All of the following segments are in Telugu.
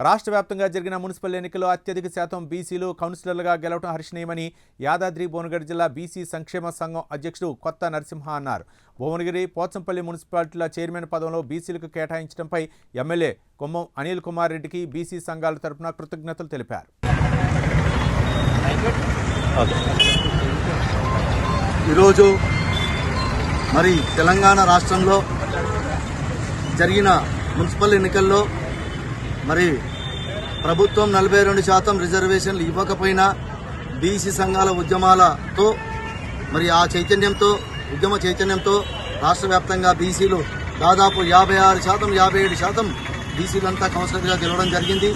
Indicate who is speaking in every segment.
Speaker 1: రాష్ట్ర వ్యాప్తంగా జరిగిన మున్సిపల్ ఎన్నికల్లో అత్యధిక శాతం బీసీలు కౌన్సిలర్లుగా గెలవడం హర్షణీయమని యాదాద్రి భువనగిరి జిల్లా బీసీ సంక్షేమ సంఘం అధ్యక్షుడు కొత్త నరసింహ అన్నారు. భువనగిరి పోచంపల్లి మున్సిపాలిటీల చైర్మన్ పదవిలో బీసీలకు కేటాయించడంపై ఎమ్మెల్యే కొమ్మం అనిల్ కుమార్ రెడ్డికి బీసీ సంఘాల తరపున కృతజ్ఞతలు తెలిపారు.
Speaker 2: ఈరోజు మరి తెలంగాణ రాష్ట్రంలో జరిగిన మున్సిపల్ ఎన్నికల్లో మరి ప్రభుత్వం 42% రిజర్వేషన్లు ఇవ్వకపోయినా బీసీ సంఘాల ఉద్యమాలతో మరి ఆ చైతన్యంతో ఉద్యమ చైతన్యంతో రాష్ట్ర వ్యాప్తంగా బీసీలు దాదాపు 56%, 57% బీసీలంతా కౌన్సిలర్గా గెలవడం జరిగింది.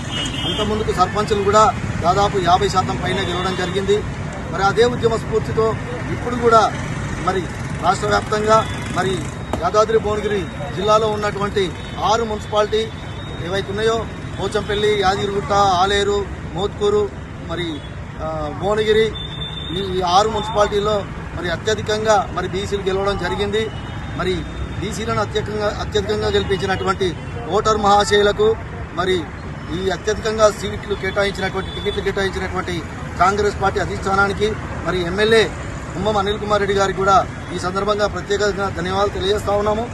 Speaker 2: అంతకుముందుకు సర్పంచులు కూడా దాదాపు 50% పైన గెలవడం జరిగింది. మరి అదే ఉద్యమ స్ఫూర్తితో ఇప్పుడు కూడా మరి రాష్ట్ర వ్యాప్తంగా మరి యాదాద్రి భువనగిరి జిల్లాలో ఉన్నటువంటి 6 మున్సిపాలిటీ ఏవైతే ఉన్నాయో పోచంపల్లి, యాదగిరిగుట్ట, ఆలేరు, మోత్కూరు, మరి భువనగిరి ఈ 6 మున్సిపాలిటీల్లో మరి అత్యధికంగా మరి బీసీలు గెలవడం జరిగింది. మరి బీసీలను అత్యధికంగా గెలిపించినటువంటి ఓటర్ మహాశయులకు మరి ఈ అత్యధికంగా సీట్లు కేటాయించినటువంటి టికెట్లు కేటాయించినటువంటి కాంగ్రెస్ పార్టీ అధిష్టానానికి మరి ఎమ్మెల్యే కొమ్మం అనిల్ కుమార్ రెడ్డి గారికి కూడా ఈ సందర్భంగా ప్రత్యేకంగా ధన్యవాదాలు తెలియజేస్తా ఉన్నాము.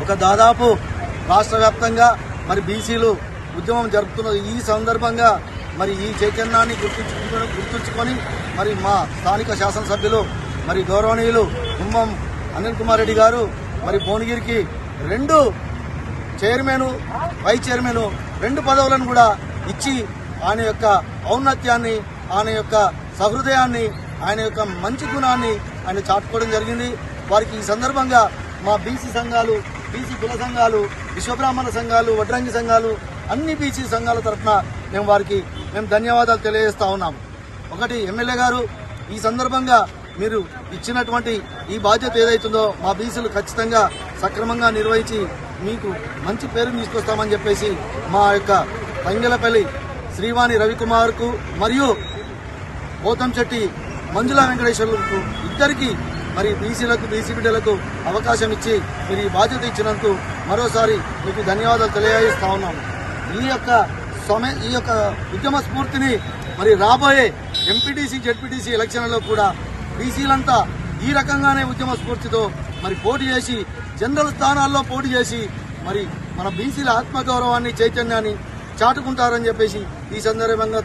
Speaker 2: ఒక దాదాపు రాష్ట్ర వ్యాప్తంగా మరి బీసీలు ఉద్యమం జరుపుతున్న ఈ సందర్భంగా మరి ఈ చైతన్యాన్ని గుర్తుంచుకొని మరి మా స్థానిక శాసనసభ్యులు మరి గౌరవనీయులు కొమ్మం అనిల్ కుమార్ రెడ్డి గారు మరి భువనగిరికి 2 చైర్మన్, వైస్ చైర్మన్ 2 పదవులను కూడా ఇచ్చి ఆయన యొక్క ఔన్నత్యాన్ని, ఆయన యొక్క సహృదయాన్ని, ఆయన యొక్క మంచి గుణాన్ని ఆయన చాటుకోవడం జరిగింది. వారికి ఈ సందర్భంగా మా బీసీ సంఘాలు, బీసీ కుల సంఘాలు, విశ్వబ్రాహ్మణ సంఘాలు, వడ్రంగి సంఘాలు, అన్ని బీసీ సంఘాల తరఫున మేము ధన్యవాదాలు తెలియజేస్తా ఉన్నాము. ఒకటి ఎమ్మెల్యే గారు, ఈ సందర్భంగా మీరు ఇచ్చినటువంటి ఈ బాధ్యత ఏదైతుందో మా బీసీలు ఖచ్చితంగా సక్రమంగా నిర్వహించి మీకు మంచి పేరు తీసుకొస్తామని చెప్పేసి మా యొక్క తంగెలపల్లి శ్రీవాణి రవికుమార్కు మరియు పోతంశెట్టి మంజుల వెంకటేశ్వర్లకు ఇద్దరికి మరి బీసీలకు, బీసీ బిడ్డలకు అవకాశం ఇచ్చి మీరు ఈ బాధ్యత ఇచ్చినందుకు మరోసారి మీకు ధన్యవాదాలు తెలియజేస్తా ఉన్నాము. ఈ యొక్క ఉద్యమ స్ఫూర్తిని మరి రాబోయే ఎంపీటీసీ, జెడ్పీటీసీ ఎలక్షన్లలో కూడా బీసీలంతా ఈ రకంగానే ఉద్యమ స్ఫూర్తితో మరి పోటీ చేసి జనరల్ స్థానాల్లో పోటీ చేసి మరి మన బీసీల ఆత్మగౌరవాన్ని, చైతన్యాన్ని చాటుకుంటారని చెప్పేసి ఈ సందర్భంగా